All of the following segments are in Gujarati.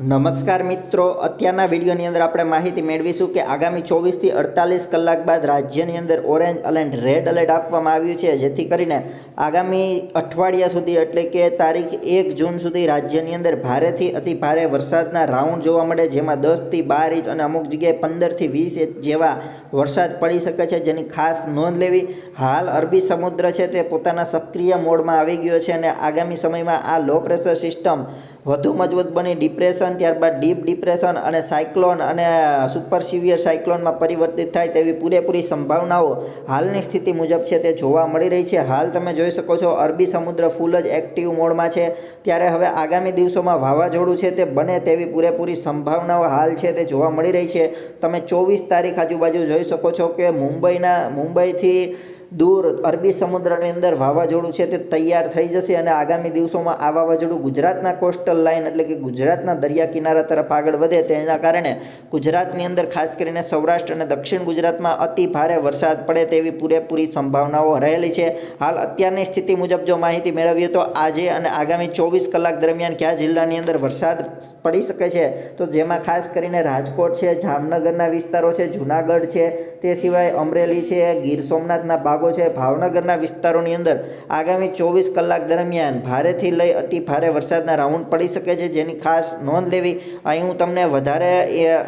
નમસ્કાર મિત્રો, અત્યારના વિડીયોની અંદર આપણે માહિતી મેળવીશું કે આગામી 24 થી 48 કલાક બાદ રાજ્યની અંદર ઓરેન્જ એલર્ટ રેડ એલર્ટ આપવામાં આવ્યું છે, જેથી કરીને આગામી અઠવાડિયા સુધી એટલે કે તારીખ 1 જૂન સુધી રાજ્યની અંદર ભારેથી અતિ ભારે વરસાદના રાઉન્ડ જોવા મળે, જેમાં 10 થી 12 ઇંચ અને અમુક જગ્યાએ 15 થી 20 ઇંચ જેવા વરસાદ પડી શકે છે, જેની ખાસ નોંધ લેવી। હાલ અરબી સમુદ્ર છે તે પોતાના સક્રિય મોડમાં આવી ગયો છે અને આગામી સમયમાં આ લો પ્રેશર સિસ્ટમ વધુ મજબૂત બની ડિપ્રેશન, ત્યારબાદ ડીપ ડિપ્રેશન અને સાયક્લોન અને સુપર સિવિયર સાયક્લોનમાં પરિવર્તિત થાય તેવી પૂરેપૂરી સંભાવનાઓ હાલની સ્થિતિ મુજબ છે તે જોવા મળી રહી છે। હાલ તમે જોઈ શકો છો અરબી સમુદ્ર ફૂલ જ એક્ટિવ મોડમાં છે, ત્યારે હવે આગામી દિવસોમાં વાવાઝોડું છે તે બને તેવી પૂરેપૂરી સંભાવનાઓ હાલ છે તે જોવા મળી રહી છે। તમે 24 તારીખ આજુબાજુ જોઈ શકો છો કે મુંબઈથી દૂર અરબી સમુદ્રની અંદર વાવાઝોડું છે તે તૈયાર થઈ જશે અને આગામી દિવસોમાં આ વાવાઝોડું ગુજરાતના કોસ્ટલ લાઇન એટલે કે ગુજરાતના દરિયા કિનારા તરફ આગળ વધે, તેના કારણે ગુજરાતની અંદર ખાસ કરીને સૌરાષ્ટ્ર અને દક્ષિણ ગુજરાતમાં અતિ ભારે વરસાદ પડે તેવી પૂરેપૂરી સંભાવનાઓ રહેલી છે। હાલ અત્યારની સ્થિતિ મુજબ જો માહિતી મેળવીએ તો આજે અને આગામી 24 કલાક દરમિયાન કયા જિલ્લાની અંદર વરસાદ પડી શકે છે, તો જેમાં ખાસ કરીને રાજકોટ છે, જામનગરના વિસ્તારો છે, જૂનાગઢ છે, તે સિવાય અમરેલી છે, ગીર સોમનાથના ભાગો છે, ભાવનગરના વિસ્તારોની અંદર આગામી 24 કલાક દરમિયાન ભારેથી લઈ અતિ ભારે વરસાદના રાઉન્ડ પડી શકે છે, જેની ખાસ નોંધ લેવી। અહીં હું તમને વધારે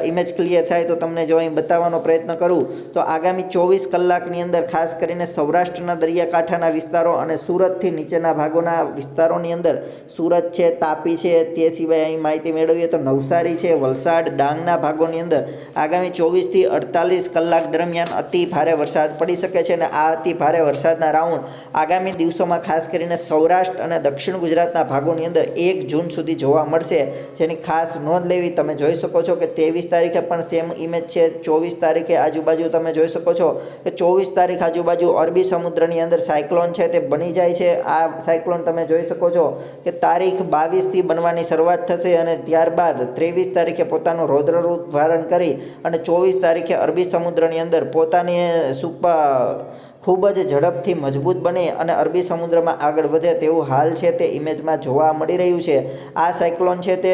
ઇમેજ ક્લિયર થાય તો તમને જો અહીં બતાવવાનો પ્રયત્ન કરું તો આગામી 24 કલાકની અંદર ખાસ કરીને સૌરાષ્ટ્રના દરિયાકાંઠાના વિસ્તારો અને સુરતથી નીચેના ભાગોના વિસ્તારોની અંદર સુરત છે, તાપી છે, તે સિવાય અહીં માહિતી મેળવીએ તો નવસારી છે, વલસાડ, ડાંગના ભાગોની અંદર આગામી 24 થી 48 કલાક દરમિયાન અતિ ભારે વરસાદ પડી શકે છે અને આ અતિ ભારે વરસાદના રાઉન્ડ આગામી દિવસોમાં ખાસ કરીને સૌરાષ્ટ્ર અને દક્ષિણ ગુજરાતના ભાગોની અંદર 1 જૂન સુધી જોવા મળશે, જેની ખાસ નોંધ લેવી। તમે જોઈ શકો છો કે 23 તારીખે પણ સેમ ઇમેજ છે, 24 તારીખે આજુબાજુ તમે જોઈ શકો છો કે 24 તારીખ આજુબાજુ અરબી સમુદ્રની અંદર સાયક્લોન છે તે બની જાય છે। આ સાયક્લોન તમે જોઈ શકો છો કે તારીખ 22 થી બનવાની શરૂઆત થશે અને ત્યારબાદ 23 તારીખે પોતાનું રૌદ્રરૂપ ધારણ કરી અને 24 તારીખે અરબી સમુદ્રની અંદર પોતાની ખૂબ જ ઝડપથી મજબૂત બની અને અરબી સમુદ્રમાં આગળ વધે તેવું હાલ છે તે ઇમેજમાં જોવા મળી રહ્યું છે। આ સાયક્લોન છે તે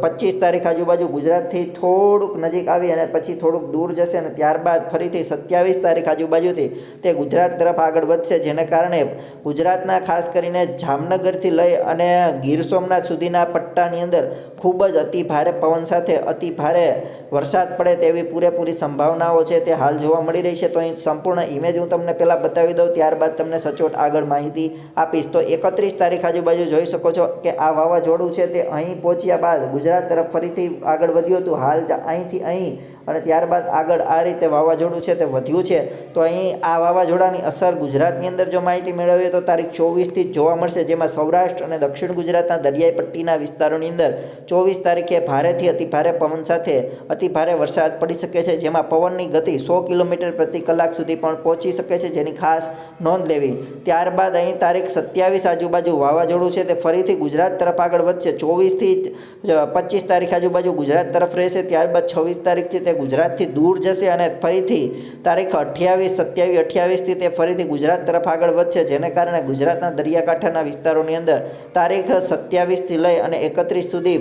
25 તારીખ આજુબાજુ ગુજરાતથી થોડુંક નજીક આવી અને પછી થોડુંક દૂર જશે અને ત્યારબાદ ફરીથી 27 તારીખ આજુબાજુથી તે ગુજરાત તરફ આગળ વધશે, જેને કારણે ગુજરાતના ખાસ કરીને જામનગરથી લઈ અને ગીર સોમનાથ સુધીના પટ્ટાની અંદર ખૂબ જ અતિ ભારે પવન સાથે અતિ ભારે વરસાદ પડે તેવી પૂરેપૂરી સંભાવનાઓ છે તે હાલ જોવા મળી રહી છે। તો અહીં સંપૂર્ણ ઇમેજ હું તમને પહેલાં બતાવી દઉં, ત્યારબાદ તમને સચોટ આગળ માહિતી આપીશ। તો 31 તારીખ આજુબાજુ જોઈ શકો છો કે આ વાવાઝોડું છે તે અહીં પહોંચ્યા બાદ ગુજરાત તરફ ફરીથી આગળ વધ્યું હતું, હાલ અહીંથી અહીં અને ત્યારબાદ આગળ આ રીતે વાવાઝોડું છે તે વધ્યું છે। તો અહીં આ વાવાઝોડાની અસર ગુજરાતની અંદર જો માહિતી મેળવીએ તો તારીખ 24 થી જોવા મળશે, જેમાં સૌરાષ્ટ્ર અને દક્ષિણ ગુજરાતના દરિયાઈ પટ્ટીના વિસ્તારોની અંદર 24 તારીખે ભારેથી અતિ ભારે પવન સાથે અતિ ભારે વરસાદ પડી શકે છે, જેમાં પવનની ગતિ 100 કિલોમીટર પ્રતિ કલાક સુધી પણ પહોંચી શકે છે, જેની ખાસ નોંધ લેવી। ત્યારબાદ અહીં તારીખ 27 આજુબાજુ વાવાઝોડું છે તે ફરીથી ગુજરાત તરફ આગળ વધશે, 24 થી 25 તારીખ આજુબાજુ ગુજરાત તરફ રહેશે, ત્યારબાદ 26 તારીખથી તે ગુજરાતથી દૂર જશે અને ફરીથી તારીખ 28, 27, 28થી તે ફરીથી ગુજરાત તરફ આગળ વધશે, જેને કારણે ગુજરાતના દરિયાકાંઠાના વિસ્તારોની અંદર તારીખ 27થી લઈ અને 31 સુધી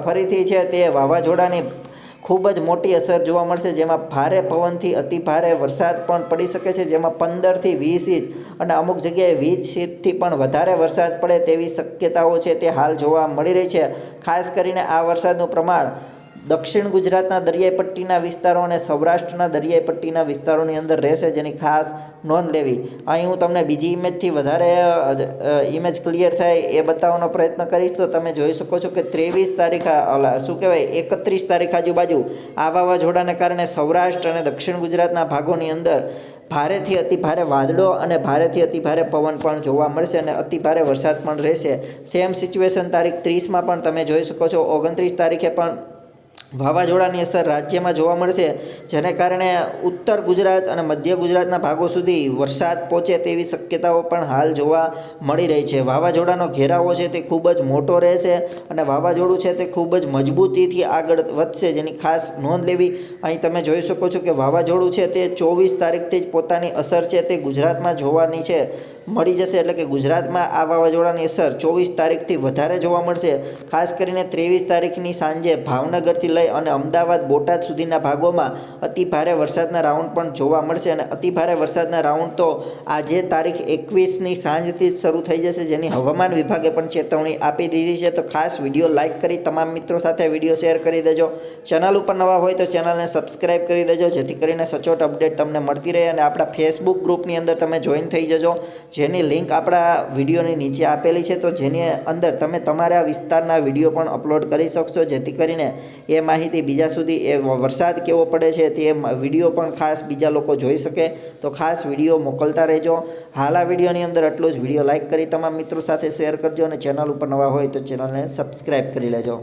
ફરીથી છે તે વાવાઝોડાની ખૂબ જ મોટી અસર જોવા મળશે, જેમાં ભારે પવનથી અતિ ભારે વરસાદ પણ પડી શકે છે, જેમાં 15 થી 20 ઇંચ અને અમુક જગ્યાએ 20 ઇંચથી પણ વધારે વરસાદ પડે તેવી શક્યતાઓ છે તે હાલ જોવા મળી રહી છે। ખાસ કરીને આ વરસાદનું પ્રમાણ દક્ષિણ ગુજરાતના દરિયાઈ પટ્ટીના વિસ્તારો અને સૌરાષ્ટ્રના દરિયાઈ પટ્ટીના વિસ્તારોની અંદર રહેશે, જેની ખાસ નોંધ લેવી। અહીં હું તમને બીજી ઇમેજથી વધારે ઇમેજ ક્લિયર થાય એ બતાવવાનો પ્રયત્ન કરીશ। તો તમે જોઈ શકો છો કે 23 તારીખ 31 તારીખ આજુબાજુ આ વાવાઝોડાને કારણે સૌરાષ્ટ્ર અને દક્ષિણ ગુજરાતના ભાગોની અંદર ભારેથી અતિ ભારે વાદળો અને ભારેથી અતિ ભારે પવન પણ જોવા મળશે અને અતિ ભારે વરસાદ પણ રહેશે। સેમ સિચ્યુએશન તારીખ 30માં પણ તમે જોઈ શકો છો, 29 તારીખે પણ વાવાઝોડાની અસર રાજ્યમાં જોવા મળશે, જેને કારણે ઉત્તર ગુજરાત અને મધ્ય ગુજરાતના ભાગો સુધી વરસાદ પહોંચે તેવી શક્યતાઓ પણ હાલ જોવા મળી રહી છે। વાવાઝોડાનો ઘેરાવો છે તે ખૂબ જ મોટો રહેશે અને વાવાઝોડું છે તે ખૂબ જ મજબૂતીથી આગળ વધશે, જેની ખાસ નોંધ લેવી। અહીં તમે જોઈ શકો છો કે વાવાઝોડું છે તે 24 તારીખથી જ પોતાની અસર છે તે ગુજરાતમાં જોવાની છે, મળી જશે, એટલે કે ગુજરાતમાં આ વાવાઝોડાની અસર 24 તારીખથી વધારે જોવા મળશે। ખાસ કરીને 23 તારીખની સાંજે ભાવનગરથી લઈ અને અમદાવાદ બોટાદ સુધીના ભાગોમાં અતિભારે વરસાદના રાઉન્ડ પણ જોવા મળશે અને અતિભારે વરસાદના રાઉન્ડ તો આજે તારીખ 21ની સાંજથી જ શરૂ થઈ જશે, જેની હવામાન વિભાગે પણ ચેતવણી આપી દીધી છે। તો ખાસ વિડીયો લાઇક કરી તમામ મિત્રો સાથે વિડીયો શેર કરી દેજો। ચેનલ ઉપર નવા હોય તો ચેનલને સબસ્ક્રાઇબ કરી દેજો, જેથી કરીને સચોટ અપડેટ તમને મળતી રહે અને આપણા ફેસબુક ગ્રુપની અંદર તમે જોઈન થઈ જજો, જેની લિંક આપણા વિડીયોની નીચે આપેલી છે। તો જેની અંદર તમે તમારા વિસ્તારના વિડીયો પણ અપલોડ કરી શકશો, જેથી કરીને એ માહિતી બીજા સુધી, એ વરસાદ કેવો પડે છે તે વિડીયો પણ ખાસ બીજા લોકો જોઈ શકે। તો ખાસ વિડીયો મોકલતા રહેજો। હાલ આ વિડીયોની અંદર આટલું જ। વિડીયો લાઇક કરી તમામ મિત્રો સાથે શેર કરજો અને ચેનલ ઉપર નવા હોય તો ચેનલને સબસ્ક્રાઇબ કરી લેજો।